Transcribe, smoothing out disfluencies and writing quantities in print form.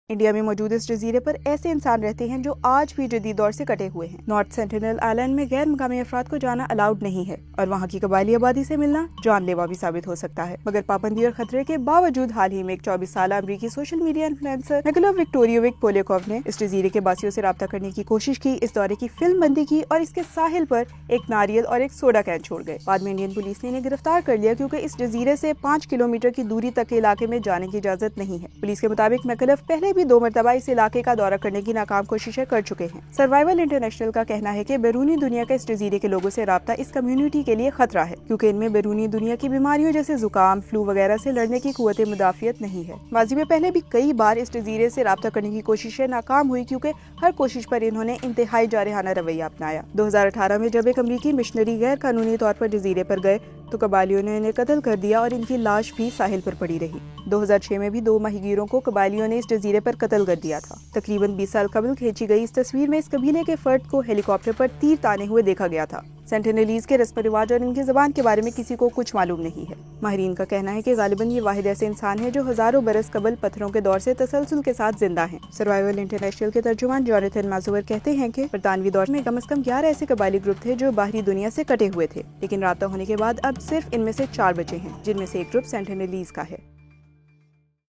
India में मौजूद इस जजीरे पर ऐसे इंसान रहते हैं जो आज भी जदीद दौर से कटे हुए हैं। नॉर्थ सेंटिनल आइलैंड में गैर मुकामी अफराद को जाना अलाउड नहीं है और वहाँ की कबायली आबादी से मिलना जानलेवा भी साबित हो सकता है। मगर पाबंदी और खतरे के बावजूद हाल ही में एक 24 साल अमरीकी सोशल मीडिया इन्फ्लुएंसर निकोला विक्टोरियोविक पोलियाकोव ने इस जजीरे के बासियों से राब्ता करने की कोशिश की, इस दौरे की फिल्म बंदी की और इसके साहिल पर एक नारियल और एक सोडा कैन छोड़ गए। बाद में इंडियन पुलिस ने इन्हें गिरफ्तार कर लिया क्योंकि इस जजीरे से 5 किलोमीटर की दूरी तक के इलाके में जाने की इजाजत नहीं है। पुलिस के मुताबिक मैकलफ पहले भी 2 मरतबा इस इलाके का दौरा करने की नाकाम कोशिशें कर चुके हैं। सर्वाइवल इंटरनेशनल का कहना है कि बैरूनी दुनिया का इस जजीरे के लोगों से राब्ता इस कम्युनिटी के लिए खतरा है क्योंकि इनमें बैरूनी दुनिया की बीमारियों जैसे जुकाम, फ्लू वगैरह से लड़ने की कुव्वत मुदाफियत नहीं है। माजी में पहले भी कई बार इस जजीरे से राब्ता करने की कोशिशें नाकाम हुई क्योंकि हर कोशिश पर इन्होंने इंतहाई जारहाना रवैया अपनाया। 2018 में जब एक अमरीकी मिशनरी गैर कानूनी तौर पर जजीरे पर गए तो कबायलियों ने इन्हें कत्ल कर दिया और इनकी लाश भी साहिल पर पड़ी रही। 2006 में भी 2 माहीगीरों को कबायलियों ने इस जजीरे पर कत्ल कर दिया था। तकरीबन 20 साल कबल खींची गई इस तस्वीर में इस कबीले के फर्द को हेलीकॉप्टर पर तीर ताने हुए देखा गया था। सेंटिनलीज के रस्म रिवाज और इनकी ज़बान के बारे में किसी को कुछ मालूम नहीं है। माहिरीन का कहना है कि गालिबन ये वाहिद ऐसे इंसान है जो हजारों बरस कबल पत्थरों के दौर से तसलसल के साथ जिंदा हैं। सर्वाइवल इंटरनेशनल के तर्जुमान जॉनथन माजुवर कहते हैं कि बरतानवी दौर में कम से कम 11 ऐसे कबायली ग्रुप थे जो बाहरी दुनिया से कटे हुए थे, लेकिन राब्ता होने के बाद अब सिर्फ इनमें से 4 बचे हैं, जिनमें से एक ग्रुप सेंटिनलीज का है।